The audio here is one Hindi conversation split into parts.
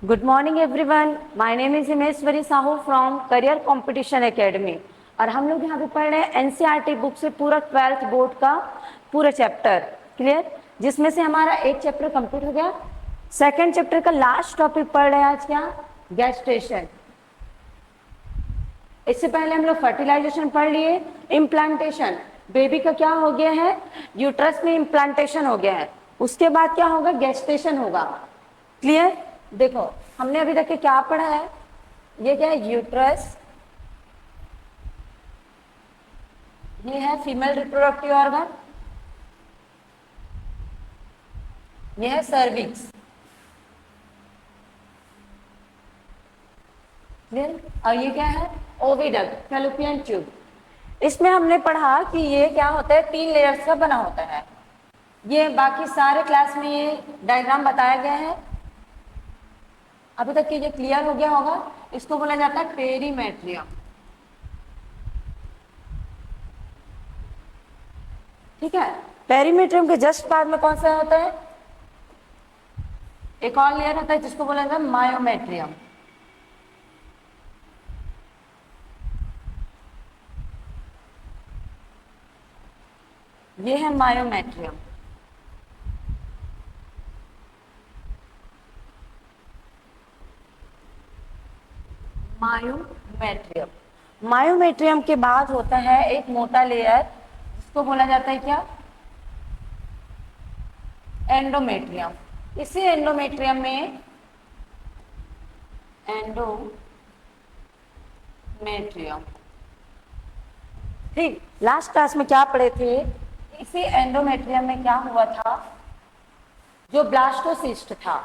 Good morning everyone. My name is Himeshwari Sahu from career competition academy. और हम लोग यहाँ पे पढ़ रहे हैं एनसीईआरटी बुक से पूरा 12th बोर्ड का पूरा चैप्टर क्लियर, जिसमें से हमारा एक चैप्टर कंप्लीट हो गया। सेकंड चैप्टर का लास्ट टॉपिक पढ़ रहे हैं आज क्या, गैस्ट्रेशन। इससे पहले हम लोग फर्टिलाइजेशन पढ़ लिए, इम्प्लांटेशन, बेबी का क्या हो गया है, यूट्रस में इम्प्लांटेशन हो गया है। उसके बाद क्या होगा, गेस्टेशन होगा। क्लियर। देखो हमने अभी तक के क्या पढ़ा है, ये क्या है, यूट्रस, ये है फीमेल रिप्रोडक्टिव ऑर्गन, ये है सर्विक्स। क्लियर। और ये क्या है, ओविडक्ट, फैलोपियन ट्यूब। इसमें हमने पढ़ा कि ये क्या होता है, 3 लेयर्स का बना होता है। ये बाकी सारे क्लास में ये डायग्राम बताया गया है। अभी तक कि ये क्लियर हो गया होगा। इसको बोला जाता है पेरीमेट्रियम। ठीक है। पेरीमेट्रियम के जस्ट बाद में कौन सा होता है, एक और लेयर होता है जिसको बोला जाता है मायोमेट्रियम। ये है मायोमेट्रियम। मायोमेट्रियम, मायोमेट्रियम के बाद होता है एक मोटा लेयर जिसको बोला जाता है क्या, एंडोमेट्रियम। इसी एंडोमेट्रियम में, एंडोमेट्रियम, ठीक, लास्ट क्लास में क्या पढ़े थे, इसी एंडोमेट्रियम में क्या हुआ था, जो ब्लास्टोसिस्ट था,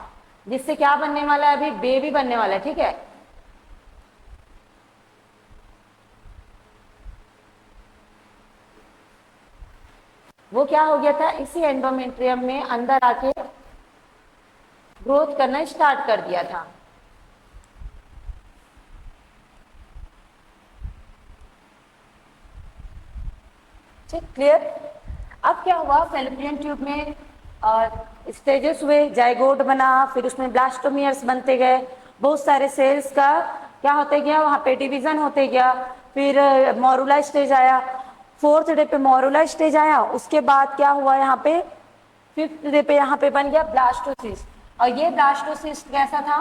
जिससे क्या बनने वाला है, अभी बेबी बनने वाला है। ठीक है। वो क्या हो गया था, इसी एंडोमेट्रियम में अंदर आके ग्रोथ करना स्टार्ट कर दिया था। ठीक, क्लियर। अब क्या हुआ, फैलोपियन ट्यूब में स्टेजेस हुए, जाइगोट बना, फिर उसमें ब्लास्टोमियर्स बनते गए, बहुत सारे सेल्स का क्या होते गया, वहां पे डिवीजन होते गया। फिर मोरुला स्टेज आया, 4th डे पे मोरुला स्टेज आया। उसके बाद क्या हुआ, यहाँ पे 5th डे पे यहाँ पे बन गया ब्लास्टोसिस्ट। और ये ब्लास्टोसिस्ट कैसा था,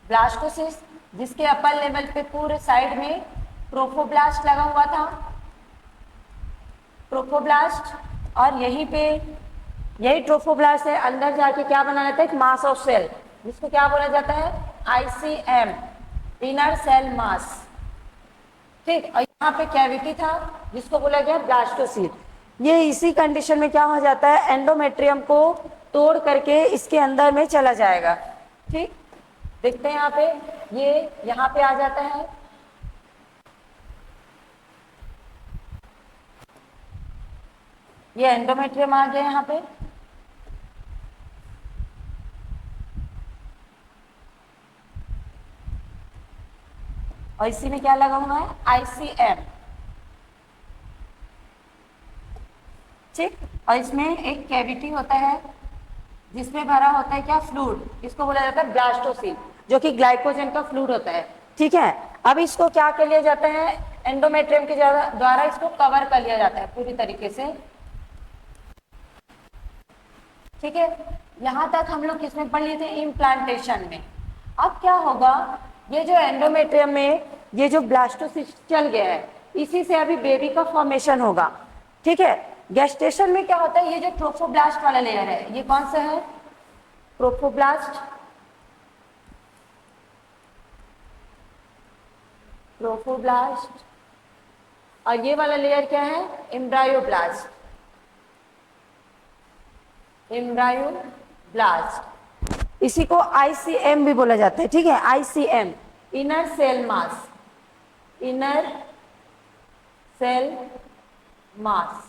ब्लास्टोसिस्ट जिसके अपर लेवल पे पूरे साइड में ट्रोफोब्लास्ट लगा हुआ था, ट्रोफोब्लास्ट। और यहीं पे यही ट्रोफोब्लास्ट है, अंदर जाके क्या बना जाता है, एक मास ऑफ सेल, जिसको क्या बोला जाता है, आईसीएम, इनर सेल मास। ठीक। और यहाँ पे कैविटी था जिसको बोला गया ब्लास्टोसिस्ट। ये इसी कंडीशन में क्या हो जाता है, एंडोमेट्रियम को तोड़ करके इसके अंदर में चला जाएगा। ठीक, देखते हैं यहाँ पे, ये यहाँ पे आ जाता है, ये एंडोमेट्रियम आ गया यहाँ पे। और इसी में क्या लगा हुआ है, आईसीएम। ठीक। और इसमें एक कैविटी होता है जिसमें भरा होता है क्या, फ्लूइड, इसको बोला जाता है ब्लास्टोसिल, जो कि ग्लाइकोजन का फ्लूइड होता है। ठीक है। अब इसको क्या कर लिया जाता है, एंडोमेट्रियम के द्वारा इसको कवर कर लिया जाता है पूरी तरीके से। ठीक है। यहां तक हम लोग किसमें पढ़ लिए थे, इम्प्लांटेशन में। अब क्या होगा, ये जो एंडोमेट्रियम में ये जो ब्लास्टोसिस्ट चल गया है, इसी से अभी बेबी का फॉर्मेशन होगा। ठीक है। गेस्टेशन में क्या होता है, ये जो ट्रोफोब्लास्ट वाला लेयर है, ये कौन सा है, ट्रोफोब्लास्ट, ट्रोफोब्लास्ट। और ये वाला लेयर क्या है, एम्ब्रायोब्लास्ट, एम्ब्रायोब्लास्ट। इसी को आईसीएम भी बोला जाता है। ठीक है, ICM, inner cell mass, inner cell mass.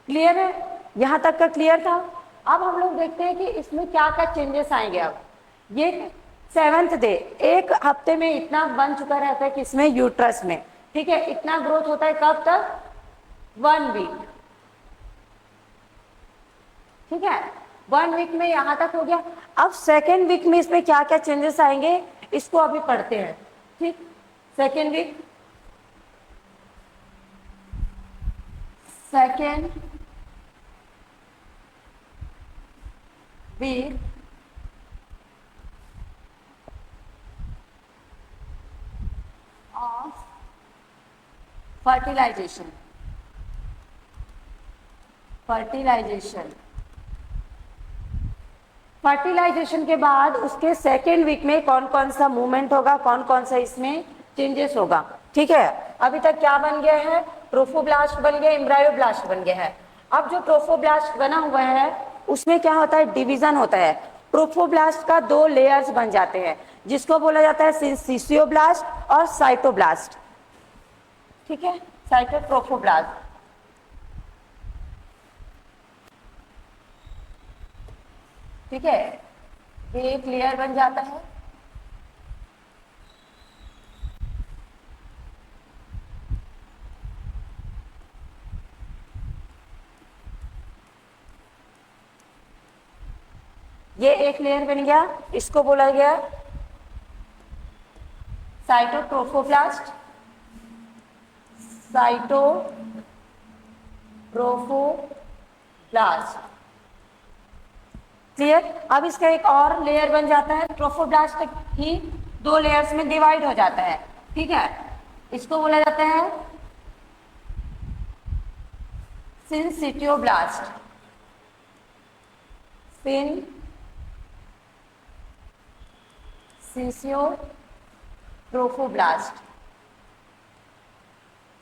Clear है, यहां तक का क्लियर था। अब हम लोग देखते हैं कि इसमें क्या क्या चेंजेस आएंगे। अब ये 7th डे, एक हफ्ते में इतना बन चुका रहता है कि इसमें यूट्रस में, ठीक है, इतना ग्रोथ होता है कब तक, 1 वीक। ठीक है, 1 वीक में यहाँ तक हो गया। अब सेकेंड वीक में इसमें क्या क्या चेंजेस आएंगे इसको अभी पढ़ते हैं। ठीक, second week of fertilization fertilization के बाद उसके सेकेंड वीक में कौन कौन सा मूवमेंट होगा, कौन कौन सा इसमें चेंजेस होगा। ठीक है, अभी तक क्या बन गया है, ट्रोफोब्लास्ट बन गया, एम्ब्रायोब्लास्ट बन गया है। अब जो ट्रोफोब्लास्ट बना हुआ है उसमें क्या होता है, डिवीजन होता है। ट्रोफोब्लास्ट का 2 लेयर्स बन जाते हैं जिसको बोला जाता है सिंसियोब्लास्ट और साइटोब्लास्ट। ठीक है, साइटोट्रोफोब्लास्ट। ठीक है, ये एक लेयर बन जाता है। ये एक लेयर बन गया, इसको बोला गया साइटोट्रोफोब्लास्ट। क्लियर। अब इसका एक और लेयर बन जाता है, ट्रोफोब्लास्ट ही 2 लेयर्स में डिवाइड हो जाता है। ठीक है, इसको बोला जाता है सिंसिटियोब्लास्ट।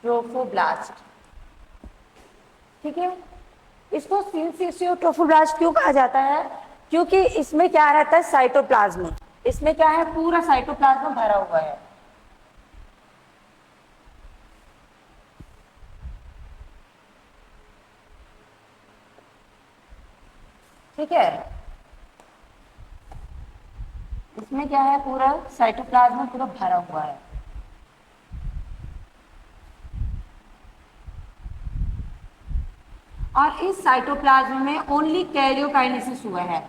ट्रोफोब्लास्ट। ठीक है, इसको सिंसिटियोट्रोफोब्लास्ट क्यों कहा जाता है, क्योंकि इसमें क्या रहता है, साइटोप्लाज्म। इसमें क्या है, पूरा साइटोप्लाज्म भरा हुआ है। ठीक है, इसमें क्या है, पूरा साइटोप्लाज्म पूरा भरा हुआ है। और इस साइटोप्लाज्म में ओनली कैरियोकाइनेसिस हुआ है।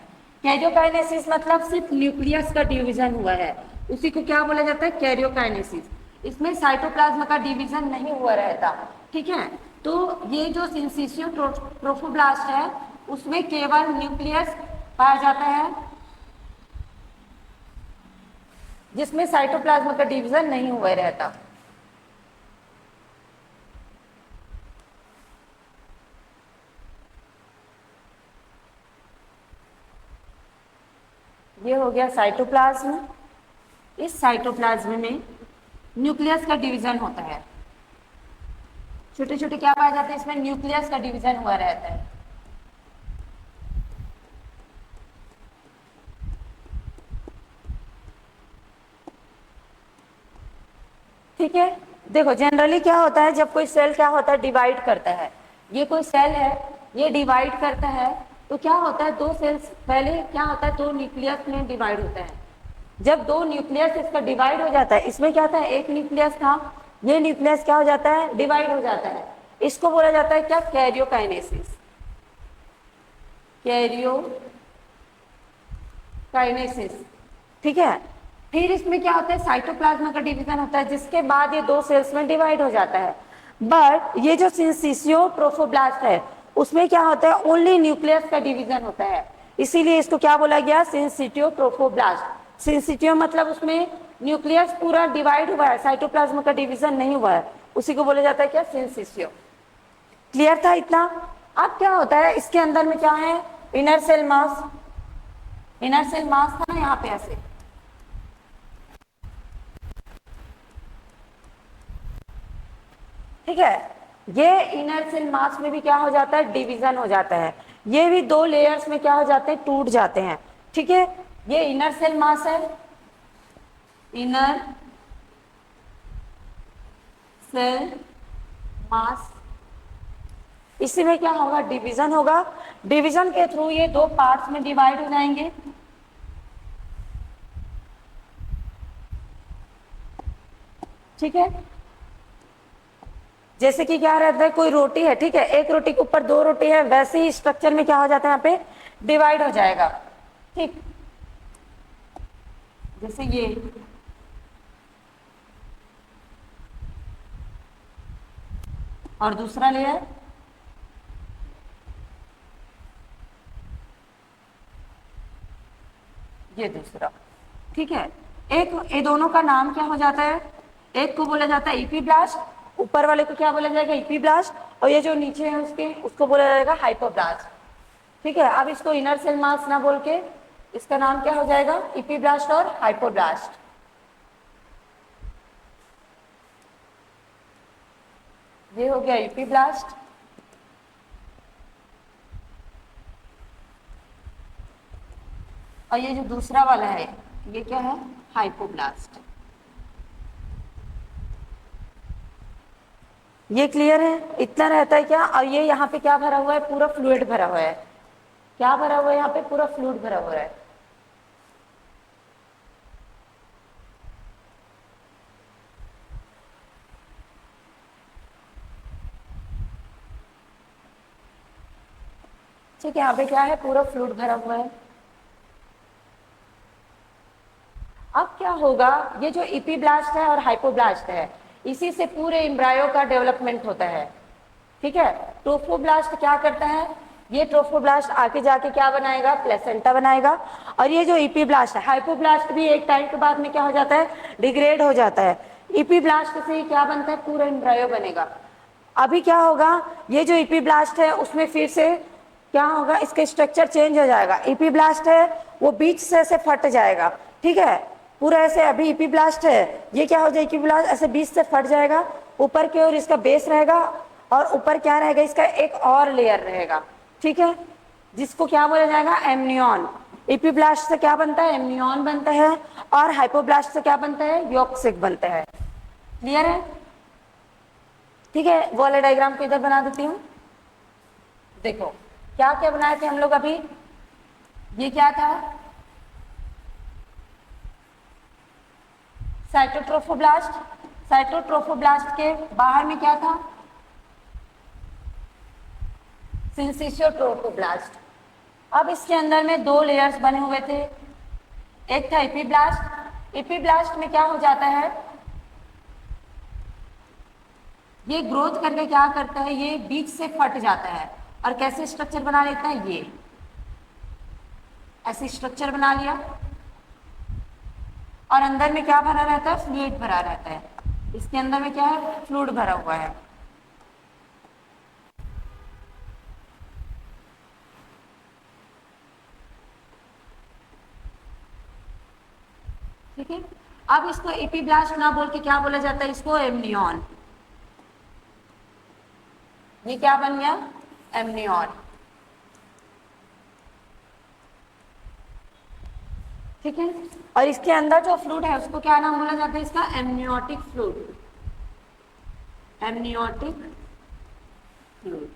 कैरियोकाइनेसिस मतलब सिर्फ न्यूक्लियस का डिवीजन हुआ है, उसी को क्या बोला जाता है, कैरियोकाइनेसिस। इसमें साइटोप्लाज्म का डिवीजन नहीं हुआ रहता। ठीक है, तो ये जो सिंसिटियो ट्रोफोब्लास्ट है उसमें केवल न्यूक्लियस पाया जाता है, जिसमें साइटोप्लाज्म का डिवीजन नहीं हुआ रहता। ये हो गया साइटोप्लाज्म। इस साइटोप्लाज्म में न्यूक्लियस का डिवीजन होता है, छोटे छोटे क्या पाए जाते हैं, इसमें न्यूक्लियस का डिवीजन हुआ रहता है। ठीक है, देखो जनरली क्या होता है, जब कोई सेल क्या होता है, डिवाइड करता है। ये कोई सेल है, ये डिवाइड करता है, तो क्या होता है, 2 सेल्स पहले क्या होता है, 2 न्यूक्लियस में डिवाइड होता है। जब 2 न्यूक्लियस इसका डिवाइड हो जाता है, इसमें क्या था, एक न्यूक्लियस था, ये न्यूक्लियस क्या हो जाता है, डिवाइड हो जाता है। इसको बोला जाता है क्या, कैरियोकाइनेसिस। ठीक है, फिर इसमें क्या होता है, साइटोप्लाज्म का डिवीजन होता है, जिसके बाद ये 2 सेल्स में डिवाइड हो जाता है। बट ये जो सिंसिटियो ट्रोफोब्लास्ट है उसमें क्या होता है, ओनली न्यूक्लियस का डिवीजन होता है, इसीलिए इसको क्या बोला गया, सिंसिटियो ट्रोफोब्लास्ट। सिंसिटियो मतलब उसमें न्यूक्लियस पूरा डिवाइड हुआ है, साइटोप्लाज्म का डिवीजन नहीं हुआ है, उसी को बोला जाता है क्या, सिंसिटियो। क्लियर था इतना। अब क्या होता है, इसके अंदर में क्या है, inner cell mass. Inner cell mass था ना यहाँ पे ऐसे, ठीक है, ये इनर सेल मास में भी क्या हो जाता है, डिवीजन हो जाता है। ये भी 2 लेयर्स में क्या हो जाते हैं, टूट जाते हैं। ठीक है, ये इनर सेल मास है, इनर सेल मास। इसी में क्या होगा, डिवीजन होगा। डिवीजन के थ्रू ये 2 पार्ट्स में डिवाइड हो जाएंगे। ठीक है, जैसे कि क्या रहता है, कोई रोटी है, ठीक है, एक रोटी के ऊपर 2 रोटी है, वैसे ही स्ट्रक्चर में क्या हो जाता है, यहाँ पे डिवाइड हो जाएगा, ठीक। जैसे ये और दूसरा लेयर, ये दूसरा, ठीक है। एक ये दोनों का नाम क्या हो जाता है, एक को बोला जाता है इपीब्लास्ट, ऊपर वाले को क्या बोला जाएगा, इपीब्लास्ट, और ये जो नीचे है उसके उसको बोला जाएगा हाइपोब्लास्ट, ठीक है। अब इसको इनर सेल मास ना बोल के इसका नाम क्या हो जाएगा, इपीब्लास्ट और हाइपोब्लास्ट। ये हो गया इपीब्लास्ट, और ये जो दूसरा वाला है ये क्या है, हाइपोब्लास्ट। ये क्लियर है, इतना रहता है क्या। और ये यहाँ पे क्या भरा हुआ है, पूरा फ्लूइड भरा हुआ है, क्या भरा हुआ है यहाँ पे, पूरा फ्लूइड भरा हुआ है। ठीक है, यहाँ पे क्या है, पूरा फ्लूइड भरा हुआ है। अब क्या होगा, ये जो इपीब्लास्ट है और हाइपोब्लास्ट है, इसी से पूरे एम्ब्रायो का डेवलपमेंट होता है, ठीक है। ट्रोफोब्लास्ट क्या करता है, ये ट्रोफोब्लास्ट आके जाके क्या बनाएगा, प्लेसेंटा बनाएगा। और ये जो इपीब्लास्ट है, हाइपोब्लास्ट भी एक टाइम के बाद में क्या हो जाता है, डिग्रेड हो जाता है। इपीब्लास्ट से ही क्या बनता है, पूरा एम्ब्रायो बनेगा। अभी क्या होगा, ये जो इपीब्लास्ट है उसमें फिर से क्या होगा, इसका स्ट्रक्चर चेंज हो जाएगा। इपीब्लास्ट है वो बीच से ऐसे फट जाएगा, ठीक है, पूरा ऐसे। अभी इपीब्लास्ट है, ये क्या हो जाएगा, इपीब्लास्ट ऐसे बीच से फट जाएगा, ऊपर की ओर इसका बेस रहेगा, और ऊपर क्या रहेगा, इसका एक और लेयर रहेगा, ठीक है, जिसको क्या बोला जाएगा, एमनियन। इपीब्लास्ट से क्या बनता है, एमनियन बनता है, और हाइपोब्लास्ट से क्या बनता है, योक्सिक बनता है। क्लियर है, ठीक है। वो वाला डायग्राम को इधर बना देती हूँ। देखो क्या क्या बनाए थे हम लोग अभी, ये क्या था, साइटोट्रोफोब्लास्ट। साइटोट्रोफोब्लास्ट के बाहर में क्या था, सिंसिशियोट्रोफोब्लास्ट। अब इसके अंदर में दो लेयर्स बने हुए थे, एक था इपीब्लास्ट। इपीब्लास्ट में क्या हो जाता है, ये ग्रोथ करके क्या करता है, ये बीच से फट जाता है, और कैसे स्ट्रक्चर बना लेता है, ये ऐसे स्ट्रक्चर बना लिया, और अंदर में क्या भरा रहता है, फ्लूइड भरा रहता है। इसके अंदर में क्या है, फ्लूइड भरा हुआ है। ठीक है, अब इसको एपीब्लास्ट ना बोल के क्या बोला जाता है, इसको एमनियन। ये क्या बन गया, एमनियन, ठीक है। और इसके अंदर जो फ्लूइड है उसको क्या नाम बोला जाता है, इसका amniotic fluid, amniotic fluid.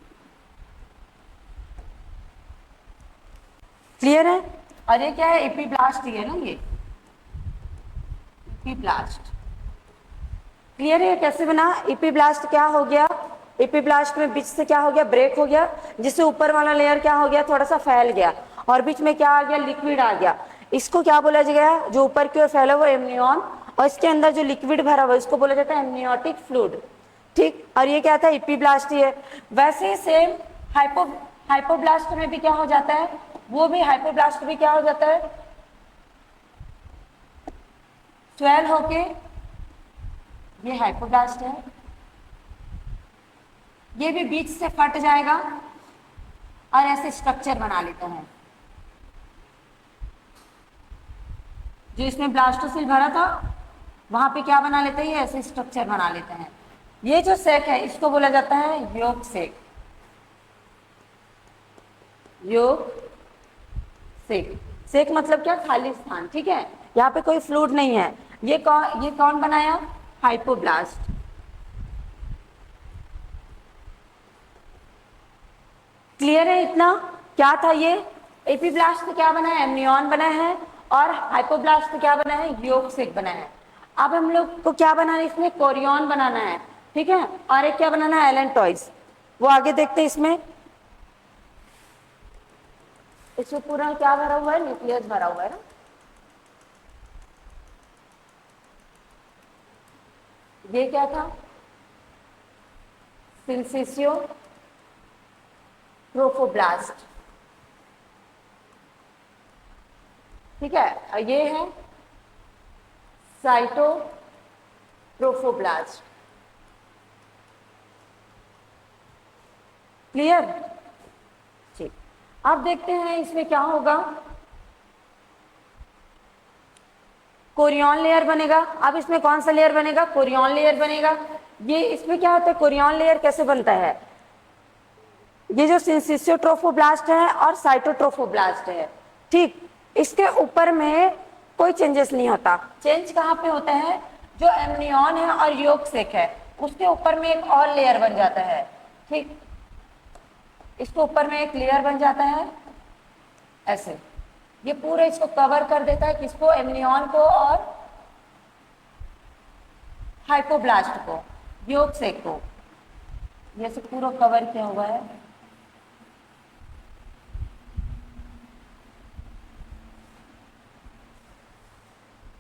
Clear है। और ये क्या है, एपीब्लास्ट ही है ना, ये एपीब्लास्ट। क्लियर है, कैसे बना, एपीब्लास्ट क्या हो गया, एपीब्लास्ट में बीच से क्या हो गया, ब्रेक हो गया, जिससे ऊपर वाला लेयर क्या हो गया, थोड़ा सा फैल गया, और बीच में क्या आ गया, लिक्विड आ गया। इसको क्या बोला गया, जो ऊपर की ओर फैला हुआ एमनियन, और इसके अंदर जो लिक्विड भरा हुआ इसको बोला जाता है एमनियोटिक फ्लूइड, ठीक। और ये क्या था, एपीब्लास्ट ही है। वैसे ही सेम हाइपोब्लास्ट में भी क्या हो जाता है, वो भी हाइपोब्लास्ट भी क्या हो जाता है, स्वेल होके, ये हाइपोब्लास्ट है, ये भी बीच से फट जाएगा और ऐसे स्ट्रक्चर बना लेता है। जो इसमें ब्लास्टोसिल भरा था वहां पे क्या बना लेते हैं, ये ऐसे स्ट्रक्चर बना लेते हैं। ये जो सेक है इसको बोला जाता है योग सेक, योग सेक। सेक मतलब क्या, खाली स्थान, ठीक है, यहाँ पे कोई फ्लूइड नहीं है। ये कौन बनाया, हाइपोब्लास्ट। क्लियर है इतना, क्या था ये, एपीब्लास्ट से क्या बना है, एमनियन बना है, और हाइपोब्लास्ट से क्या बना है, योग सेक बना है। अब हम लोग को क्या बनाना है, इसमें कोरियन बनाना है, ठीक है, और एक क्या बनाना है, एलेंटॉइड्स। वो आगे देखते हैं इसमें। इसमें पूरा क्या भरा हुआ है, न्यूक्लियस भरा हुआ है ना। ये क्या था, सिंसिसियो ट्रोफोब्लास्ट, ठीक है। ये है साइटोट्रोफोब्लास्ट। क्लियर, ठीक। अब देखते हैं इसमें क्या होगा, कोरियन लेयर बनेगा। अब इसमें कौन सा लेयर बनेगा, कोरियन लेयर बनेगा। ये इसमें क्या होता है, कोरियन लेयर कैसे बनता है, ये जो सिंसिसियोट्रोफोब्लास्ट है और साइटोट्रोफोब्लास्ट है, ठीक, इसके ऊपर में कोई चेंजेस नहीं होता। चेंज कहाँ पे होता है, जो एमनियन है और योगसेक है उसके ऊपर में एक और लेयर बन जाता है, ठीक, इसके ऊपर में एक लेयर बन जाता है ऐसे। ये पूरे इसको कवर कर देता है, किसको, एमनियन को और हाइपोब्लास्ट को, योगसेक को, ये सब पूरा कवर किया हुआ है।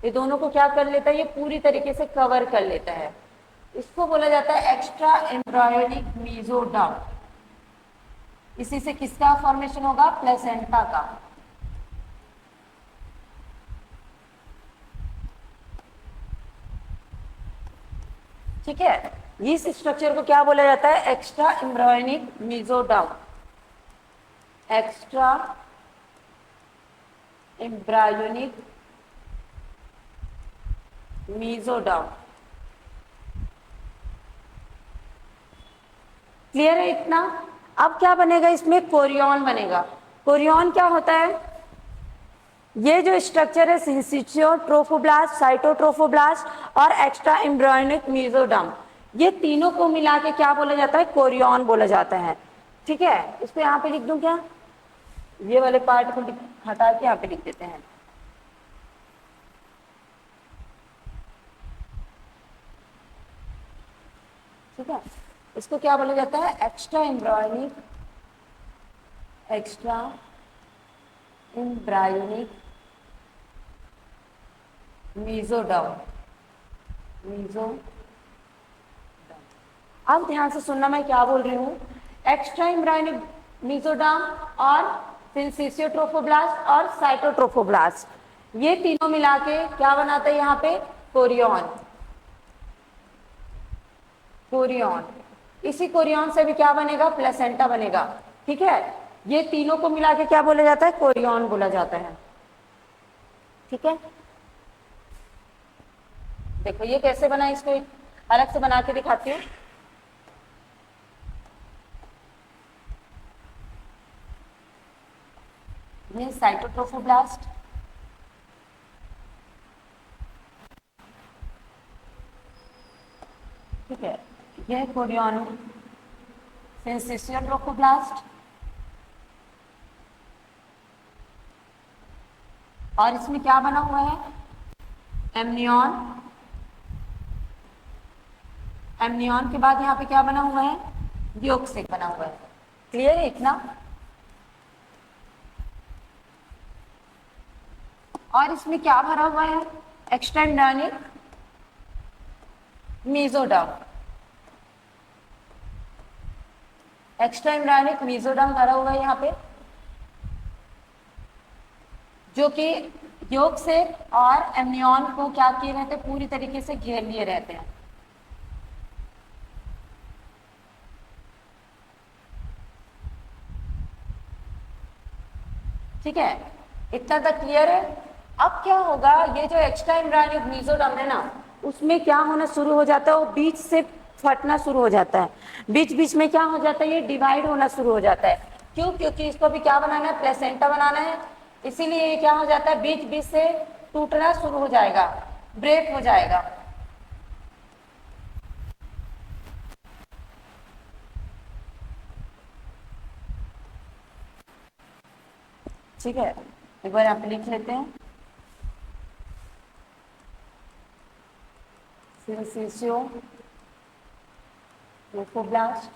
ये दोनों को क्या कर लेता है, ये पूरी तरीके से कवर कर लेता है। इसको बोला जाता है एक्स्ट्रा एम्ब्रायोनिक मेसोडर्म। इसी से किसका फॉर्मेशन होगा, प्लेसेंटा का। ठीक है, इस स्ट्रक्चर को क्या बोला जाता है, extra embryonic mesoderm. Extra embryonic mesoderm. Clear है इतना। अब क्या बनेगा, इसमें कोरियन बनेगा। कोरियन क्या होता है, ये जो स्ट्रक्चर है सिंसिसियो ट्रोफोब्लास्ट, साइटोट्रोफोब्लास्ट और एक्स्ट्रा एम्ब्रायोनिक मेसोडर्म, ये तीनों को मिला के क्या बोला जाता है, कोरियन बोला जाता है। ठीक है, इसको यहाँ पे लिख दूं क्या, ये वाले पार्ट को हटा के यहाँ पे लिख देते हैं। ठीक है, इसको क्या बोला जाता है, extra embryonic, extra embryonic mesoderm. Mesoderm, अब ध्यान से सुनना मैं क्या बोल रही हूँ। एक्स्ट्रा एम्ब्रायोनिक मेसोडर्म और सिंसिसियोट्रोफोब्लास्ट और साइटोट्रोफोब्लास्ट, ये तीनों मिला के क्या बनाता है यहाँ पे, कोरियन। कोरियन, इसी कोरियन से भी क्या बनेगा, प्लेसेंटा बनेगा। ठीक है, ये तीनों को मिला के क्या बोला जाता है, कोरियन बोला जाता है। ठीक है, देखो ये कैसे बना, इसको अलग से बना के दिखाती हूँ। ये साइटोट्रोफोब्लास्ट, ठीक है, यह कोरियन सिंसिसियोट्रोफोब्लास्ट, और इसमें क्या बना हुआ है, एमनियन। एमनियन के बाद यहाँ पे क्या बना हुआ है, योगसेक बना हुआ है। क्लियर है इतना। और इसमें क्या भरा हुआ है, extra embryonic mesoderm. Extra embryonic mesoderm भरा हुआ है यहाँ पे, जो कि योगसेक और एमनियन को क्या किए रहते हैं, पूरी तरीके से घेर लिए रहते हैं। ठीक है, इतना तक क्लियर है। अब क्या होगा, ये जो एक्स्ट्रा एम्ब्रायोनिक मेसोडर्म है ना, उसमें क्या होना शुरू हो जाता है, वो बीच से फटना शुरू हो जाता है। बीच बीच में क्या हो जाता है, ये डिवाइड होना शुरू हो जाता है। क्यों, क्योंकि इसको भी क्या बनाना है, प्लेसेंटा बनाना है, इसीलिए ये क्या हो जाता है, बीच बीच से टूटना शुरू हो जाएगा, ब्रेक हो जाएगा। ठीक है, एक बार यहाँ पे लिख लेते हैं, सिंसिसियो ट्रोफोब्लास्ट,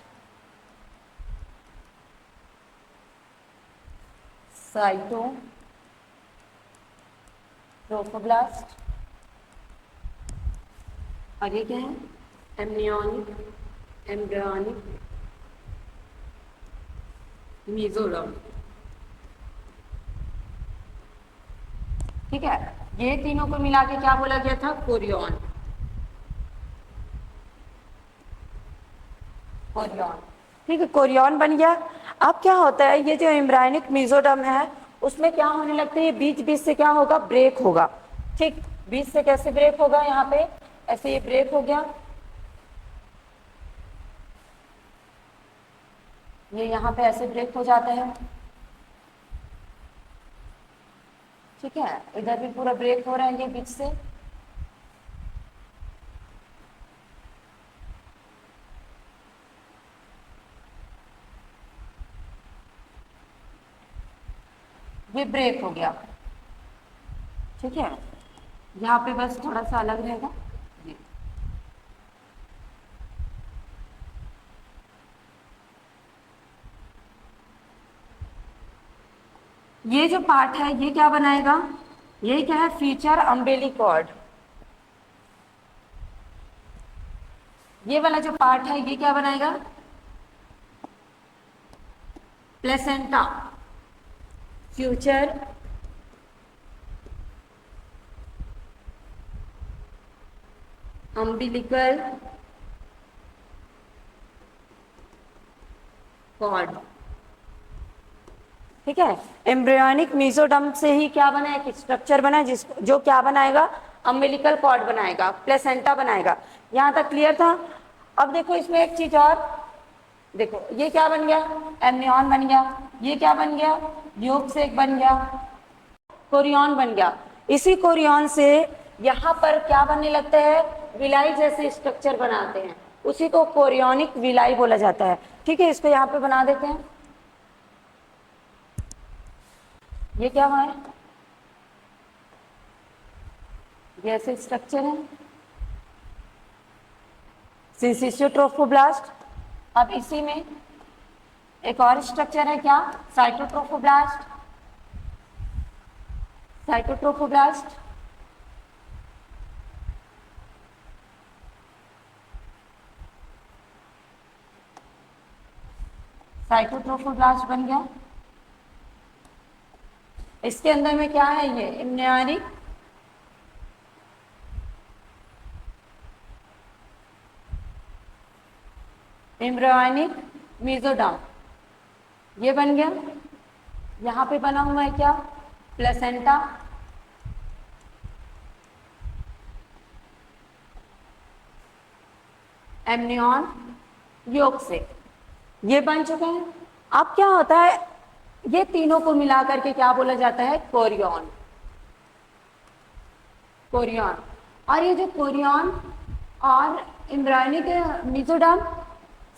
साइटोट्रोफोब्लास्ट, और ये क्या है, एम्नियोनिक एम्ब्रियोनिक मेसोडर्म। ठीक है, ये तीनों को मिला के क्या बोला गया था, कोरियन। कोरियन, ठीक है, कोरियन बन गया। अब क्या होता है, ये जो एम्ब्रायनिक मेसोडर्म है उसमें क्या होने लगता है, ये बीच बीच से क्या होगा, ब्रेक होगा। ठीक, बीच से कैसे ब्रेक होगा, यहाँ पे ऐसे ये ब्रेक हो गया, ये यहाँ पे ऐसे ब्रेक हो जाता है। ठीक है, इधर भी पूरा ब्रेक हो रहा है ये बीच से। ये ब्रेक हो गया। ठीक है, यहाँ पे बस थोड़ा सा अलग रहेगा जी। ये जो पार्ट है ये क्या बनाएगा, ये क्या है, फीचर अम्बिलिकॉर्ड। ये वाला जो पार्ट है ये क्या बनाएगा, प्लेसेंटा, फ्यूचर अम्बिलिकल कॉर्ड। ठीक है, एम्ब्रियोनिक मेसोडर्म से ही क्या बना, एक स्ट्रक्चर बना जिस जो क्या बनाएगा, अम्बिलिकल कॉर्ड बनाएगा, प्लेसेंटा बनाएगा। यहां तक क्लियर था। अब देखो इसमें एक चीज और देखो, ये क्या बन गया, एम्नियन बन गया, ये क्या बन गया, ल्यूकसेक बन गया, कोरियन बन गया। इसी कोरियन से यहाँ पर क्या बनने लगता है, विलाई जैसे स्ट्रक्चर बनाते हैं, उसी को कोरियोनिक विलाई बोला जाता है। ठीक है, इसको यहाँ पे बना देते हैं। ये क्या हुआ है, ये ऐसे स्ट्रक्चर है, सिंसिस्टोट्रोफोब्लास्ट। अब इसी में एक और स्ट्रक्चर है क्या, साइटोट्रोफोब्लास्ट। साइटोट्रोफोब्लास्ट, साइटोट्रोफोब्लास्ट बन गया। इसके अंदर में क्या है, ये एम्ब्रियोनिक एम्ब्रियोनिक मेसोडर्म, ये बन गया। यहाँ पे बना हुआ है क्या, प्लेसेंटा, एम्नियन, ल्यूकसेक, ये बन चुके हैं। अब क्या होता है, ये तीनों को मिला करके क्या बोला जाता है, कोरियन। कोरियन, और ये जो कोरियन और एम्ब्रियोनिक मेसोडर्म,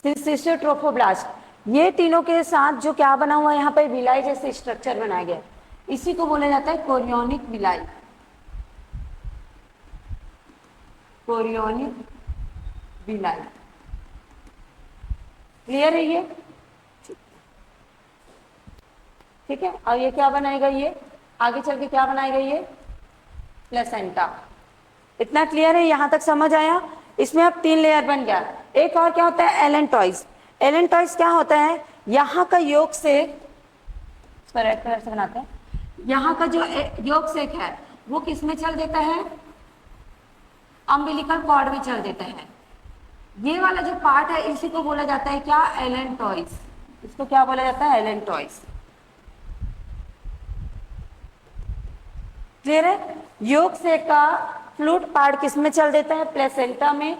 सिस्टोट्रोफोब्लास्ट, ये तीनों के साथ जो क्या बना हुआ है, यहाँ पे विलाई जैसे स्ट्रक्चर बनाया गया, इसी को बोला जाता है chorionic villi. Chorionic villi, clear है ये, ठीक है। और ये क्या बनाएगा, ये आगे चल के क्या बनाएगा, ये प्लेसेंटा। इतना क्लियर है, यहां तक समझ आया। इसमें अब 3 लेयर बन गया। एक और क्या होता है, एलेंटॉइज। एलेंटॉइज क्या होता है, यहाँ का योग से, इसको रेड कलर से बनाते हैं, यहाँ का जो योग सेक है वो किस में चल देता है, अम्बिलिकल कॉर्ड में चल देता है। ये वाला जो पार्ट है इसी को बोला जाता है क्या, एलेंटॉइज। इसको क्या बोला जाता है, एलेंटॉइज। क्लियर है, योग से का फ्लूट पार्ट किस में चल देता है, प्लेसेंटा में,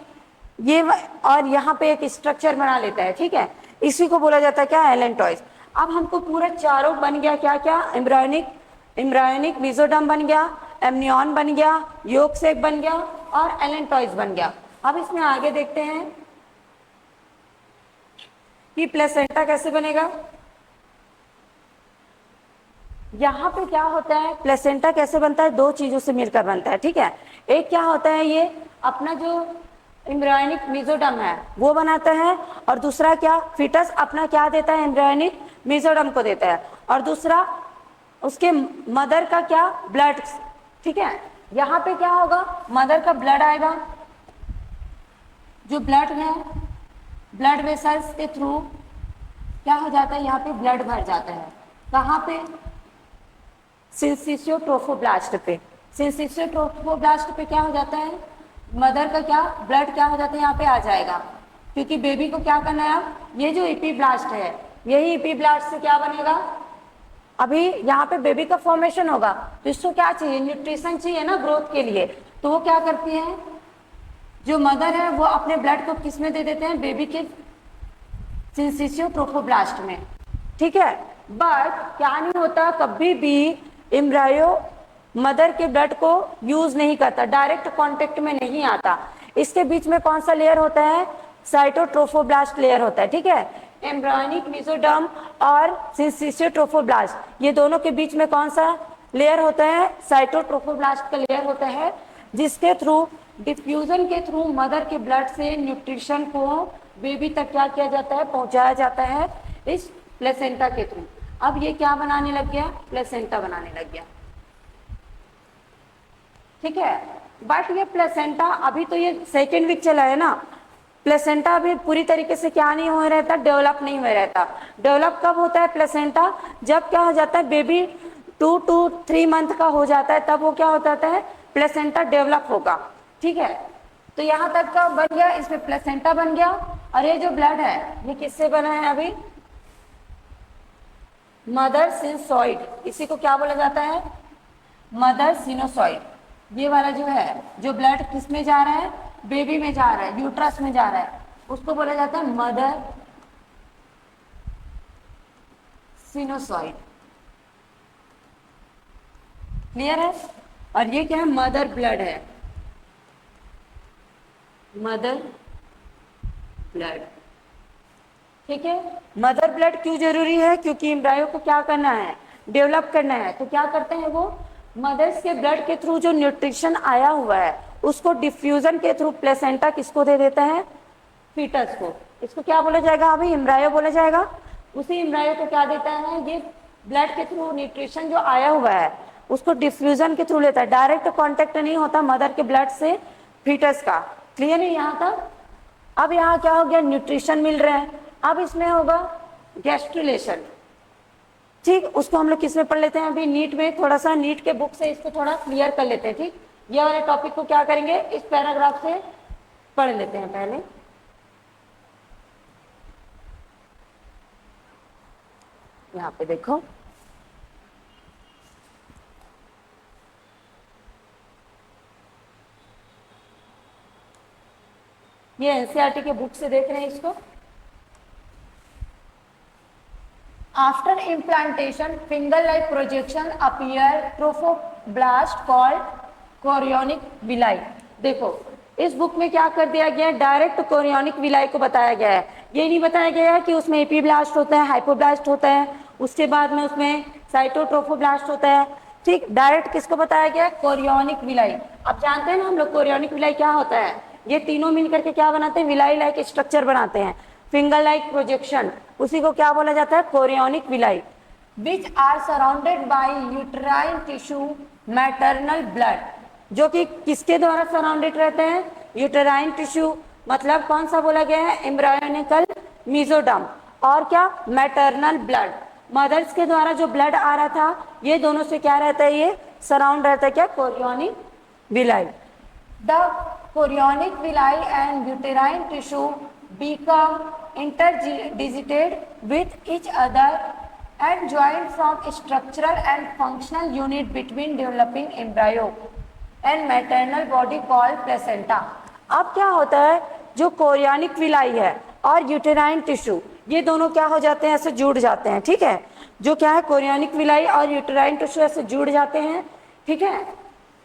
ये और यहाँ पे एक स्ट्रक्चर बना लेता है। ठीक है, इसी को बोला जाता है क्या, एलेंटॉइज। अब हमको पूरा चारों बन गया, क्या क्या, एम्ब्रियोनिक मेसोडर्म बन गया, एम्नियन बन गया, योग सेक बन गया और एलेंटॉइज बन गया। अब इसमें आगे देखते हैं कि प्लेसेंटा कैसे बनेगा। यहाँ पे क्या होता है, प्लेसेंटा कैसे बनता है, 2 चीजों से मिलकर बनता है। ठीक है, एक क्या होता है, ये अपना जो एम्ब्रियोनिक मेसोडर्म है वो बनाता है, और दूसरा क्या, फीटस अपना क्या देता है, एम्ब्रियोनिक मेसोडर्म को देता है, और दूसरा उसके मदर का क्या ब्लड, ठीक है। यहाँ पे क्या होगा, मदर का ब्लड आएगा, जो ब्लड है ब्लड वेसल्स के थ्रू क्या हो जाता है, यहाँ पे ब्लड भर जाता है। कहाँ पे, सिंसिशियो ट्रोफोब्लास्ट पे। सिंसिशियो ट्रोफोब्लास्ट पे क्या हो जाता है, मदर का क्या ब्लड क्या हो जाता है, यहाँ पे आ जाएगा, क्योंकि बेबी को क्या करना है, अब ये जो इपीब्लास्ट है, यही इपीब्लास्ट से क्या बनेगा, अभी यहाँ पे बेबी का फॉर्मेशन होगा, तो इसको क्या चाहिए, न्यूट्रिशन चाहिए ना ग्रोथ के लिए। तो वो क्या करती है, जो मदर है वो अपने ब्लड को किस में दे देते हैं, बेबी के सिंसिशियो ट्रोफोब्लास्ट में, ठीक है। बट क्या नहीं होता, कभी भी एम्ब्रायो मदर के ब्लड को यूज नहीं करता, डायरेक्ट कांटेक्ट में नहीं आता। इसके बीच में कौन सा लेयर होता है, साइटोट्रोफोब्लास्ट लेयर होता है, ठीक है। एम्ब्रायोनिक मेसोडर्म और सिंसिशियो ट्रोफोब्लास्ट, ये दोनों के बीच में कौन सा लेयर होता है, साइटोट्रोफोब्लास्ट का लेयर होता है, जिसके थ्रू डिफ्यूजन के थ्रू मदर के ब्लड से न्यूट्रिशन को बेबी तक क्या किया जाता है, पहुंचाया जाता है इस प्लेसेंटा के थ्रू। अब ये क्या बनाने लग गया, प्लेसेंटा बनाने लग गया, ठीक है। बट ये प्लेसेंटा अभी तो ये सेकेंड वीक चला है ना, प्लेसेंटा अभी पूरी तरीके से क्या नहीं हो रहता, डेवलप नहीं हो रहता। डेवलप कब होता है प्लेसेंटा, जब क्या हो जाता है, बेबी 2 to 3 मंथ का हो जाता है, तब वो क्या हो जाता है, प्लेसेंटा डेवलप होगा, ठीक है। तो यहाँ तक का बन गया, इसमें प्लेसेंटा बन गया। और ये जो ब्लड है ये किससे बना है, अभी मदर सिनोसॉइड, इसी को क्या बोला जाता है, मदर सिनोसॉइड। ये वाला जो है, जो ब्लड किस में जा रहा है, बेबी में जा रहा है, यूट्रस में जा रहा है, उसको बोला जाता है मदर सिनोसॉइड, क्लियर है। और ये क्या है, मदर ब्लड है, मदर ब्लड, ठीक है। मदर ब्लड क्यों जरूरी है, क्योंकि एम्ब्रायो को क्या करना है, डेवलप करना है। तो क्या करते हैं वो, मदर्स के ब्लड के थ्रू जो न्यूट्रिशन आया हुआ है उसको डिफ्यूजन के थ्रू प्लेसेंटा किसको दे देता है, फीटस को। इसको क्या बोला जाएगा, अभी एम्ब्रायो बोला जाएगा। उसी एम्ब्रायो को क्या देता है, ये ब्लड के थ्रू न्यूट्रिशन जो आया हुआ है उसको डिफ्यूजन के थ्रू लेता है, डायरेक्ट कॉन्टेक्ट नहीं होता मदर के ब्लड से फीटस का, क्लियर है यहाँ तक। अब यहाँ क्या हो गया, न्यूट्रिशन मिल रहा है। अब इसमें होगा गैस्ट्रुलेशन, ठीक। उसको हम लोग किस में पढ़ लेते हैं, अभी नीट में, थोड़ा सा नीट के बुक से इसको थोड़ा क्लियर कर लेते हैं, ठीक। ये वाले टॉपिक को क्या करेंगे, इस पैराग्राफ से पढ़ लेते हैं पहले। यहाँ पे देखो, ये एनसीईआरटी के बुक से देख रहे हैं इसको। After implantation finger like projection appear trophoblast called chorionic villi. देखो इस बुक में क्या कर दिया गया है, डायरेक्ट कोरियोनिक विलाई को बताया गया है। ये नहीं बताया गया है कि उसमें एपीब्लास्ट होता है, हाइपोब्लास्ट होता है, उसके बाद में उसमें साइटोट्रोफोब्लास्ट होता है, ठीक। डायरेक्ट किसको बताया गया है, कोरियोनिक विलाई। अब जानते हैं ना हम लोग कोरियोनिक विलाई क्या होता है, ये तीनों मिलकर के क्या बनाते हैं, विलाई लाइक स्ट्रक्चर बनाते हैं। फिंगर लाइक प्रोजेक्शन, उसी को क्या बोला जाता है, chorionic villi. Which are surrounded by uterine tissue maternal blood, जो कि किसके द्वारा सराउंडेड रहते हैं, यूटेराइन टिश्यू, मतलब कौन सा बोला गया है, एम्ब्रायोनिकल मेसोडर्म, और क्या मैटरनल ब्लड, मदर्स के द्वारा जो ब्लड आ रहा था, ये दोनों से क्या रहता है, ये सराउंड रहता है क्या, chorionic villi. The chorionic villi and uterine tissue become interdigited with each other and joined from structural and functional unit between developing embryo and maternal body called placenta। अब क्या होता है, जो कोरियोनिक विलाई है और यूटेराइन टिश्यू, ये दोनों क्या हो जाते हैं, ऐसे जुड़ जाते हैं, ठीक है। जो क्या है, कोरियोनिक विलाई और यूटेराइन टिश्यू ऐसे जुड़ जाते हैं, ठीक है,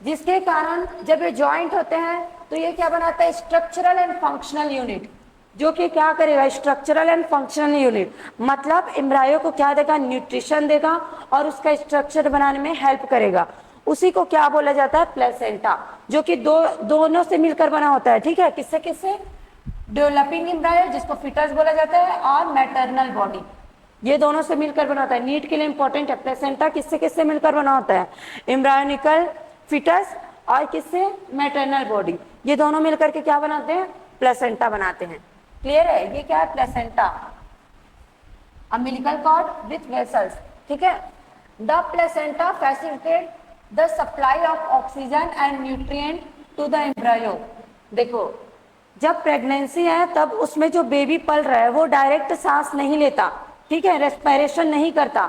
जिसके कारण जब ये ज्वाइंट होते हैं तो ये क्या बनाता है, स्ट्रक्चरल एंड फंक्शनल यूनिट, जो कि क्या करेगा, स्ट्रक्चरल एंड फंक्शनल यूनिट, मतलब एम्ब्रायो को क्या देगा, न्यूट्रिशन देगा और उसका स्ट्रक्चर बनाने में हेल्प करेगा। उसी को क्या बोला जाता है, प्लेसेंटा, जो कि दोनों से मिलकर बना होता है, ठीक है। किससे किससे, डेवलपिंग एम्ब्रायो जिसको फीटस बोला जाता है और मैटरनल बॉडी, ये दोनों से मिलकर बना होता है। नीट के लिए इंपॉर्टेंट है, प्लेसेंटा किससे किससे मिलकर बना होता है? एम्ब्रायोनिकल फिटस और किससे? Maternal body. ये दोनों मिलकर के क्या बनाते हैं? प्लेसेंटा बनाते हैं। क्लियर है? ये क्या है? Placenta, umbilical cord with vessels. ठीक है। The placenta facilitate the supply of oxygen and nutrient to the embryo. देखो, जब प्रेगनेंसी है तब उसमें जो बेबी पल रहा है वो डायरेक्ट सांस नहीं लेता, ठीक है, रेस्पिरेशन नहीं करता।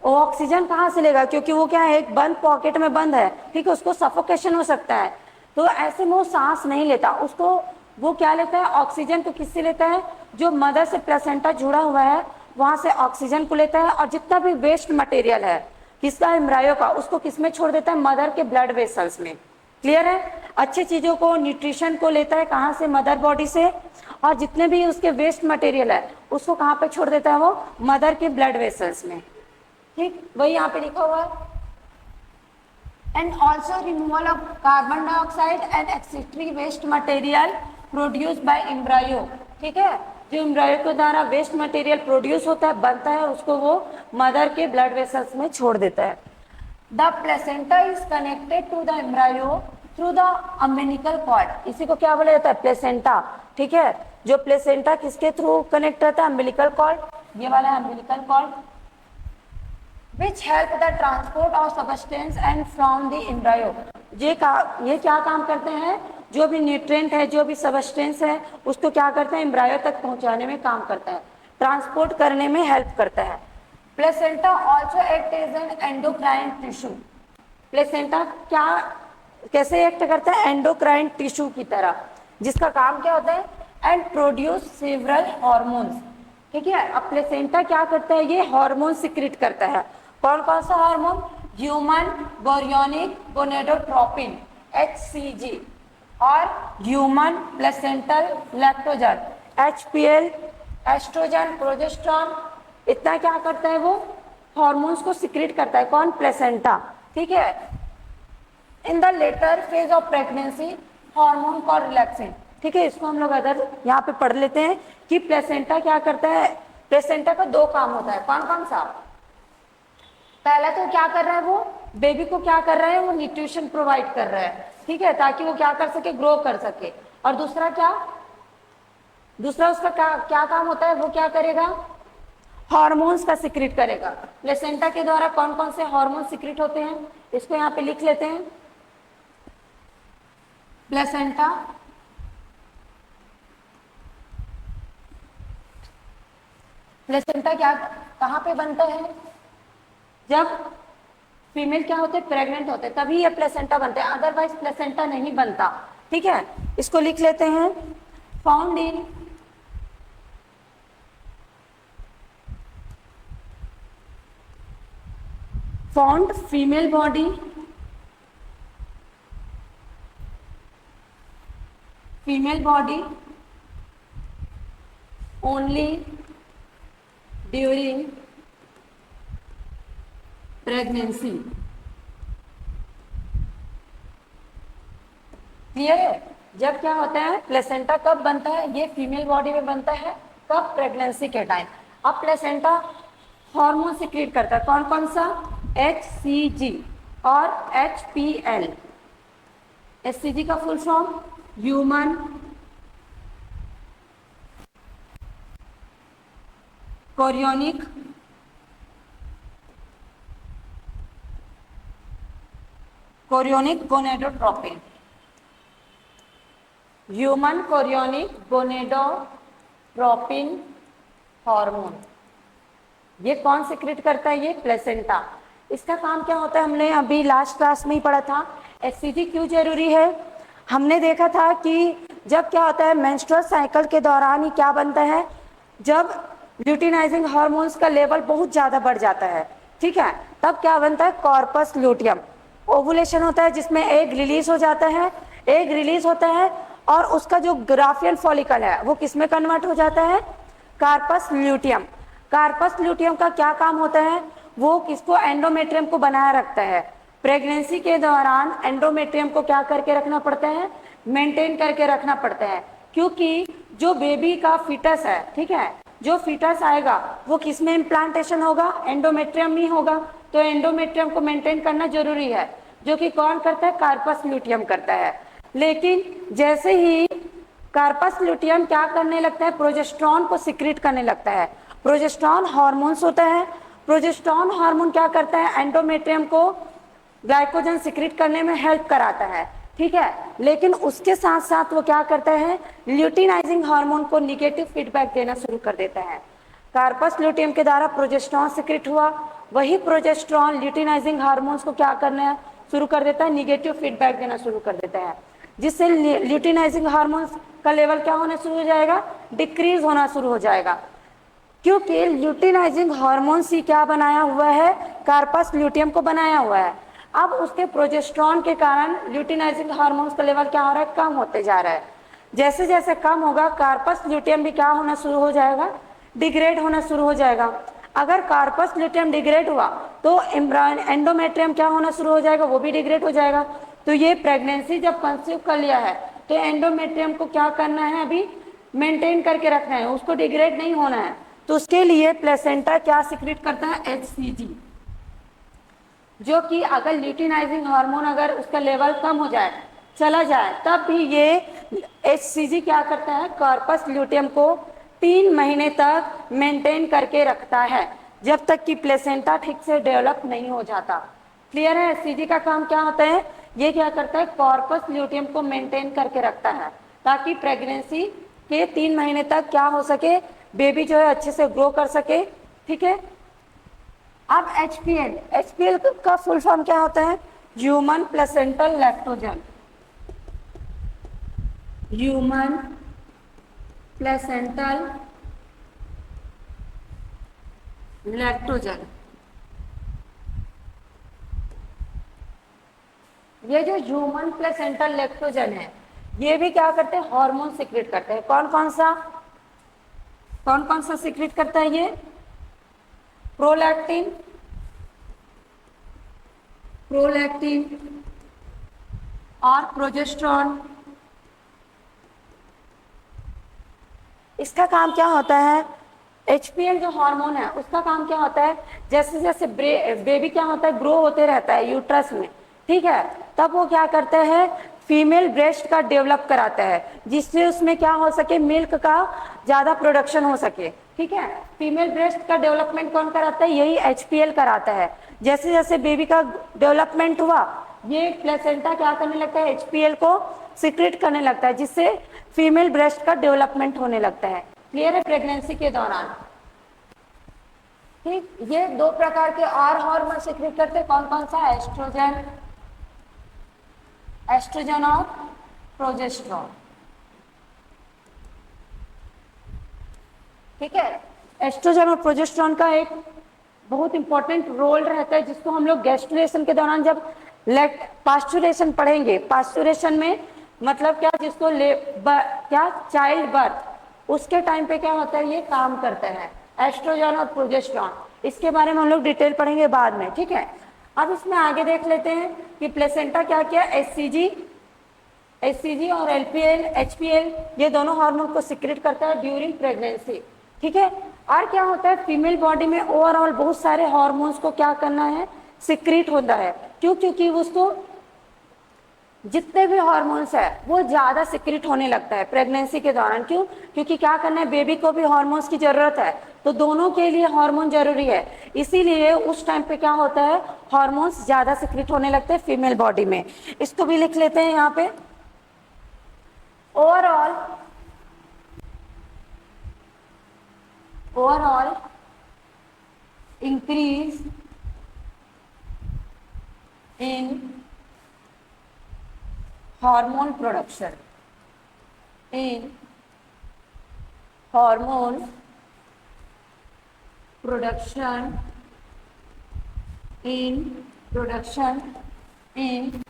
वो ऑक्सीजन कहाँ से लेगा? क्योंकि वो क्या है, एक बंद पॉकेट में बंद है, ठीक है, उसको सफोकेशन हो सकता है। तो ऐसे में वो सांस नहीं लेता, उसको वो क्या लेता है? ऑक्सीजन को किससे लेता है? जो मदर से प्लेसेंटा जुड़ा हुआ है वहां से ऑक्सीजन को लेता है, और जितना भी वेस्ट मटेरियल है किसका? एम्ब्रायो का, उसको किस में छोड़ देता है? मदर के ब्लड वेसल्स में। क्लियर है? अच्छी चीजों को, न्यूट्रिशन को लेता है कहाँ से? मदर बॉडी से, और जितने भी उसके वेस्ट मटेरियल है उसको कहाँ पे छोड़ देता है? वो मदर के ब्लड वेसल्स में। ठीक, वही यहाँ पे लिखा हुआ है। And also removal of carbon dioxide and excretory waste material produce by embryo. ठीक है, जो एम्ब्रायो के द्वारा वेस्ट मटेरियल प्रोड्यूस होता है, बनता है, उसको वो मदर के ब्लड वेसल्स में छोड़ देता है। The placenta is connected to the embryo through the umbilical cord. इसी को क्या बोला जाता है? प्लेसेंटा। ठीक है, जो प्लेसेंटा किसके थ्रू कनेक्ट रहता है? अम्बिलिकल कॉर्ड, ये वाला है umbilical cord, which help the transport of substance and from the embryo। ये क्या काम करते हैं? जो भी न्यूट्रिएंट है, जो भी सबस्टेंस है, उसको क्या करते हैं? एम्ब्रायो तक पहुंचाने में काम करता है, ट्रांसपोर्ट करने में हेल्प करता है। Placenta also act as an endocrine tissue. Placenta क्या, कैसे एक्ट करता है? एंडोक्राइन टिश्यू की तरह, जिसका काम क्या होता है? And produce several hormones. ठीक है, अब प्लेसेंटा क्या करता है? ये हार्मोन सिक्रेट करता है। कौन कौन सा hormone? Human chorionic gonadotropin HCG, और human placental lactogen HPL, estrogen, progesterone. इतना क्या करता है? वो हार्मोन्स को सिक्रेट करता है। कौन? प्लेसेंटा। ठीक है। In the later phase of pregnancy hormone called relaxin. ठीक है, इसको हम लोग अगर यहाँ पे पढ़ लेते हैं कि प्लेसेंटा क्या करता है। प्लेसेंटा का दो काम होता है। कौन कौन सा? पहला तो क्या कर रहा है? वो बेबी को क्या कर रहा है? वो न्यूट्रिशन प्रोवाइड कर रहा है, ठीक है, ताकि वो क्या कर सके? ग्रो कर सके। और दूसरा क्या? दूसरा उसका क्या काम होता है? वो क्या करेगा? हार्मोन्स का सिक्रेट करेगा। प्लेसेंटा के द्वारा कौन कौन से हार्मोन सिक्रेट होते हैं? इसको यहाँ पे लिख लेते हैं। प्लेसेंटा प्लेसेंटा क्या, कहाँ पे बनता है? जब फीमेल क्या होते हैं? प्रेग्नेंट होते हैं, तभी ये प्लेसेंटा बनते हैं, अदरवाइज प्लेसेंटा नहीं बनता। ठीक है, इसको लिख लेते हैं। Found in found female body only during pregnancy. Clear है? जब क्या होता है? प्लेसेंटा कब बनता है? ये फीमेल बॉडी में बनता है। कब? प्रेगनेंसी के टाइम। अब प्लेसेंटा हार्मोन सिक्रेट करता है। कौन कौन सा? HCG और HPL। HCG का full form human chorionic gonadotropin. Human chorionic gonadotropin hormone. ये कौन सिक्रेट करता है? ये प्लेसेंटा। इसका काम क्या होता है? हमने अभी लास्ट क्लास में ही पढ़ा था। HCG क्यों जरूरी है? हमने देखा था कि जब क्या होता है, मेंस्ट्रुअल साइकिल के दौरान ही क्या बनता है? जब ल्यूटिनाइजिंग हार्मोन्स का लेवल बहुत ज़्यादा बढ़ जाता है, ठीक है, तब क्या बनता है? Corpus luteum. ओवुलेशन होता है जिसमें एग रिलीज हो जाता है, एग रिलीज होता है, और उसका जो ग्राफियन फॉलिकल है वो किस में कन्वर्ट हो जाता है? Corpus luteum. कार्पस ल्यूटियम का क्या काम होता है? वो किसको? एंडोमेट्रियम को बनाए रखता है। प्रेगनेंसी के दौरान एंडोमेट्रियम को क्या करके रखना पड़ता है? मेंटेन करके रखना पड़ता है, क्योंकि जो बेबी का फिटस है, ठीक है, जो फीटस आएगा वो किस में इम्प्लांटेशन होगा, एंडोमेट्रियम में होगा। तो एंडोमेट्रियम को मेंटेन करना जरूरी है, जो कि कौन करता है, कार्पस ल्यूटियम करता है। लेकिन जैसे ही कार्पस ल्यूटियम क्या करने लगता है, प्रोजेस्टेरॉन को सिक्रीट करने लगता है। प्रोजेस्टेरॉन हार्मोन्स होता है, प्रोजेस्टेरॉन हार्मोन क्या करता है, एंडोमेट्रियम को ग्लाइकोजन सिक्रीट करने में हेल्प कराता है, ठीक है। लेकिन उसके साथ साथ वो क्या करता है, ल्यूटिनाइजिंग हार्मोन को निगेटिव फीडबैक देना शुरू कर देता है। कार्पस ल्यूटियम के द्वारा प्रोजेस्टेरॉन सिक्रीट हुआ, वही प्रोजेस्टेरॉन ल्यूटिनाइजिंग हार्मोन्स को क्या करना शुरू कर देता है, निगेटिव फीडबैक देना शुरू कर देता है, जिससे ल्यूटिनाइजिंग हार्मोन्स का लेवल क्या होना शुरू हो जाएगा, डिक्रीज होना शुरू हो जाएगा। क्योंकि ल्यूटिनाइजिंग हार्मोन्स ही क्या बनाया हुआ है, कार्पस ल्यूटियम को बनाया हुआ है। अब उसके प्रोजेस्टेरॉन के कारण ल्यूटिनाइजिंग हार्मोन्स का लेवल क्या हो रहा है, कम होते जा रहा है। जैसे जैसे कम होगा, कार्पस ल्यूटियम भी क्या होना शुरू हो जाएगा, डिग्रेड होना शुरू हो जाएगा। अगर कार्पस ल्यूटियम डिग्रेड हुआ तो एंडोमेट्रियम क्या होना शुरू हो जाएगा, वो भी डिग्रेड हो जाएगा। तो ये प्रेगनेंसी जब कंसीव कर लिया है तो एंडोमेट्रियम को क्या करना है, अभी मेंटेन करके रखना है, उसको डिग्रेड नहीं होना है। तो उसके लिए प्लेसेंटा क्या सिक्रीट करता है, HCG, जो कि अगर ल्यूटिनाइजिंग हार्मोन अगर उसका लेवल कम हो जाए, चला जाए, तब भी ये HCG क्या करता है, कार्पस ल्यूटियम को 3 महीने तक मेंटेन करके रखता है, जब तक कि प्लेसेंटा ठीक से डेवलप नहीं हो जाता। क्लियर है। HCG का काम क्या होता है, ये क्या करता है, कार्पस ल्यूटियम को मेंटेन करके रखता है, ताकि प्रेगनेंसी के 3 महीने तक क्या हो सके, बेबी जो है अच्छे से ग्रो कर सके, ठीक है। अब HPL का फुल फॉर्म क्या होता है, human placental lactogen, human placental lactogen. ये जो ह्यूमन प्लेसेंटल लैक्टोजन है, ये भी क्या करते हैं, हार्मोन सिक्रेट करते हैं। कौन कौन सा सिक्रेट करता है, ये प्रोलैक्टिन और प्रोजेस्टेरॉन। इसका काम क्या होता है, HPL जो हार्मोन है उसका काम क्या होता है, जैसे जैसे बेबी क्या होता है, ग्रो होते रहता है यूट्रस में, ठीक है, तब वो क्या करता है, फीमेल ब्रेस्ट का डेवलप कराता है, जिससे उसमें क्या हो सके, मिल्क का ज्यादा प्रोडक्शन हो सके, ठीक है। फीमेल ब्रेस्ट का डेवलपमेंट कौन कराता है, यही HPL कराता है। जैसे जैसे बेबी का डेवलपमेंट हुआ, ये प्लेसेंटा क्या करने लगता है, HPL को सिक्रेट करने लगता है, जिससे फीमेल ब्रेस्ट का डेवलपमेंट होने लगता है। क्लियर है। प्रेगनेंसी के दौरान, ठीक। ये 2 प्रकार के और हार्मोन सिक्रेट करते हैं, कौन सा, एस्ट्रोजन और प्रोजेस्टेरॉन, ठीक है। एस्ट्रोजन और प्रोजेस्टेरॉन का एक बहुत इंपॉर्टेंट रोल रहता है, जिसको हम लोग गैस्ट्रुलेशन के दौरान जब पास्चुरेशन पढ़ेंगे, पास्चुरेशन में मतलब क्या, जिसको क्या चाइल्ड बर्थ, उसके टाइम पे क्या होता है, ये काम करता है एस्ट्रोजन और प्रोजेस्टेरॉन। इसके बारे में हम लोग डिटेल पढ़ेंगे बाद में, ठीक है। अब इसमें आगे देख लेते हैं कि प्लेसेंटा क्या किया, HCG और HPL ये दोनों हार्मोन को सिक्रेट करता है ड्यूरिंग प्रेगनेंसी, ठीक है। और क्या होता है, फीमेल बॉडी में ओवरऑल बहुत सारे हार्मोन्स को क्या करना है, सिक्रेट होता है। क्योंकि उसको जितने भी हार्मोन्स है वो ज्यादा सिक्रेट होने लगता है प्रेगनेंसी के दौरान। क्योंकि क्या करना है, बेबी को भी हार्मोन्स की जरूरत है, तो दोनों के लिए हार्मोन जरूरी है। इसीलिए उस टाइम पे क्या होता है, हार्मोन्स ज्यादा सिक्रेट होने लगते हैं फीमेल बॉडी में। इसको भी लिख लेते हैं यहाँ पे। Overall increase in hormone production in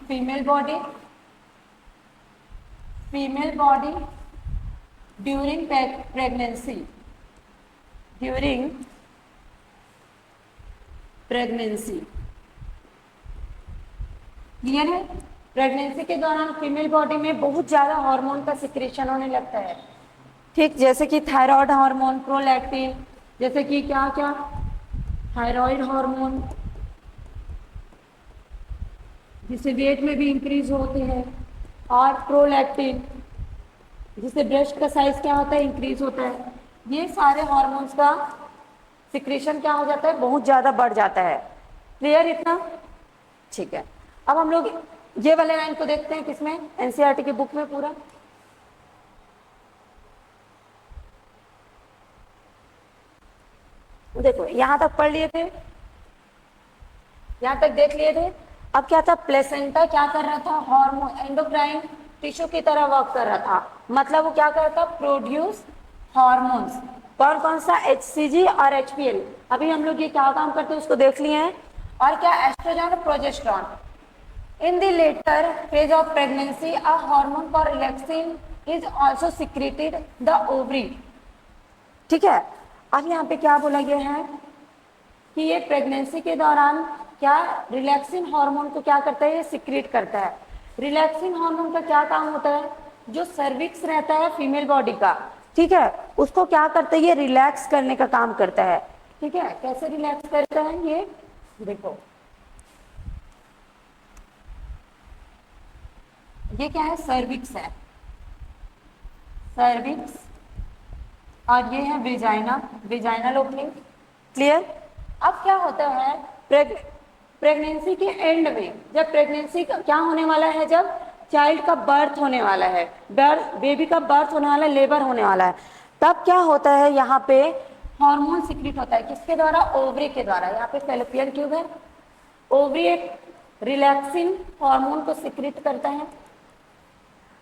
female body during pregnancy clear है। प्रेगनेंसी के दौरान फीमेल बॉडी में बहुत ज्यादा हार्मोन का सिक्रेशन होने लगता है, ठीक, जैसे कि थायराइड हार्मोन, प्रोलैक्टिन, जैसे कि क्या क्या, थायराइड हार्मोन जिससे वेट में भी इंक्रीज होते हैं, और प्रोलैक्टिन जिससे ब्रेस्ट का साइज क्या होता है, इंक्रीज होता है। ये सारे हार्मोन्स का सिक्रेशन क्या हो जाता है, बहुत ज्यादा बढ़ जाता है। क्लियर इतना? ठीक है, अब हम लोग ये वाले लाइन को देखते हैं किसमें, एनसीईआरटी की बुक में पूरा। देखो यहां तक पढ़ लिए थे, यहां तक देख लिए थे। अब क्या था, प्लेसेंटा क्या कर रहा था, हार्मोन एंडोक्राइन टिश्यू की तरह वर्क कर रहा था। मतलब वो क्या कर रहा था, प्रोड्यूस हार्मोन्स। कौन कौन सा, एचसीजी और एचपीएल। अभी हम लोग ये क्या काम करते हैं उसको देख लिए हैं। और क्या, एस्ट्रोजन और progesterone. In the later phase of pregnancy a hormone for relaxing is also secreted the ovary. ठीक है, अब यहाँ पे क्या बोला गया है कि ये प्रेगनेंसी के दौरान क्या, रिलैक्सिन हार्मोन को क्या करता है, ये सिक्रेट करता है। रिलैक्सिन हार्मोन का क्या काम होता है, जो सर्विक्स रहता है फीमेल बॉडी का, ठीक है, उसको क्या करता है, ये रिलैक्स करने का काम करता है। ठीक है, कैसे रिलैक्स करता है, ये देखो, ये क्या है, सर्विक्स है, सर्विक्स, और ये है वेजाइना, वेजाइनल ओपनिंग। क्लियर? अब क्या होता है, प्रेगनेंसी के एंड में, जब प्रेगनेंसी का क्या होने वाला है, जब चाइल्ड का बर्थ होने वाला है, बेबी का बर्थ होने वाला है, लेबर होने वाला है, तब क्या होता है, यहाँ पे हार्मोन सिक्रेट होता है। किसके द्वारा, ओवरी के द्वारा। यहाँ पे फैलोपियन ट्यूब है, ओवरी एक रिलैक्सिन हार्मोन को सिक्रेट करता है।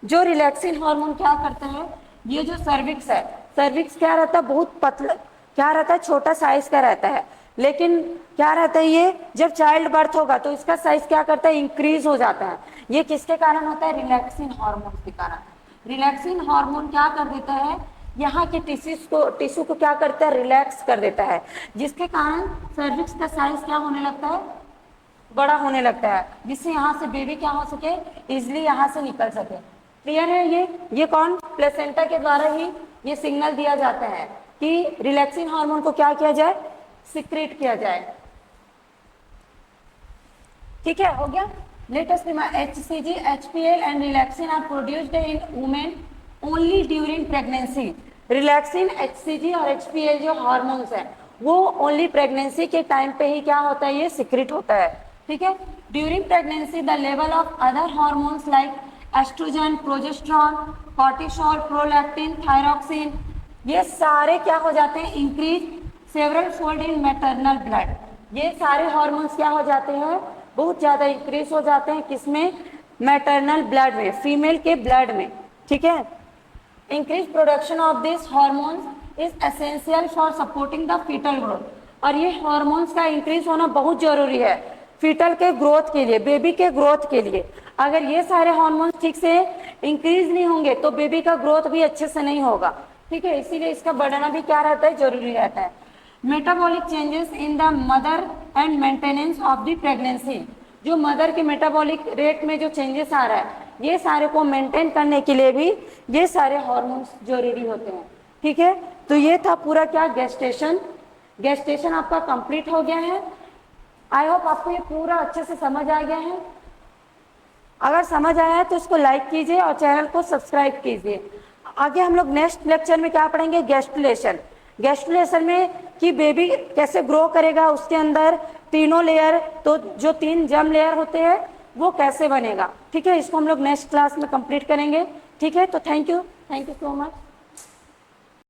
जो रिलैक्सिन हार्मोन क्या करता है, ये जो सर्विक्स है, सर्विक्स क्या रहता है, बहुत पतला, क्या रहता है, छोटा साइज का रहता है। लेकिन क्या रहता है, ये जब चाइल्ड बर्थ होगा तो इसका साइज क्या करता है, इंक्रीज हो जाता है। ये किसके कारण होता है, रिलैक्सिन हार्मोन के कारण। रिलैक्सिन हार्मोन क्या कर देता है, यहाँ के टिश्यू को क्या करता है, रिलैक्स कर देता है, जिसके कारण सर्विक्स का साइज क्या होने लगता है, बड़ा होने लगता है, जिससे यहाँ से बेबी क्या हो सके, इजिली यहाँ से निकल सके। क्लियर है? ये कौन, प्लेसेंटा के द्वारा ही ये सिग्नल दिया जाता है कि रिलैक्सिन हार्मोन को क्या किया जाए, सिक्रेट किया जाए। ठीक है, हो गया। Let us remind, HCG, HPL and relaxin are produced in women only during pregnancy. Relaxin, HCG और एचपीएल जो हार्मोन्स हैं, वो ओनली प्रेगनेंसी के टाइम पे ही क्या होता है, ये सिक्रेट होता है। ठीक है, during pregnancy the level of other hormones like estrogen, progesterone, cortisol, prolactin, thyroxine, ये सारे क्या हो जाते हैं, increase several fold in maternal blood. ये सारे हार्मोन्स क्या हो जाते हैं, बहुत ज्यादा इंक्रीज हो जाते हैं, किसमें, मैटरनल ब्लड में, फीमेल के ब्लड में। ठीक है, increase production of this hormones is essential for supporting the foetal growth. और ये हार्मोन्स का इंक्रीज होना बहुत जरूरी है फीटल के ग्रोथ के लिए, बेबी के ग्रोथ के लिए। अगर ये सारे हार्मोन्स ठीक से इंक्रीज नहीं होंगे तो बेबी का ग्रोथ भी अच्छे से नहीं होगा। ठीक है, इसीलिए इसका बढ़ना भी क्या रहता है, जरूरी रहता है। Metabolic changes in the mother and maintenance of the pregnancy. जो मदर के मेटाबॉलिक रेट में जो चेंजेस आ रहा है, ये सारे को मेंटेन करने के लिए भी ये सारे हार्मोन्स जरूरी होते हैं। ठीक है, तो ये था पूरा क्या, गेस्टेशन। गेस्टेशन आपका कंप्लीट हो गया है। आई होप आपको ये पूरा अच्छे से समझ आ गया है। अगर समझ आया है तो इसको लाइक कीजिए और चैनल को सब्सक्राइब कीजिए। आगे हम लोग नेक्स्ट लेक्चर में क्या पढ़ेंगे, गेस्टुलेशन। गेस्टुलेशन में कि बेबी कैसे ग्रो करेगा, उसके अंदर तीनों लेयर, तो जो 3 जर्म लेयर होते हैं वो कैसे बनेगा। ठीक है, इसको हम लोग नेक्स्ट क्लास में कंप्लीट करेंगे। ठीक है, तो थैंक यू सो मच।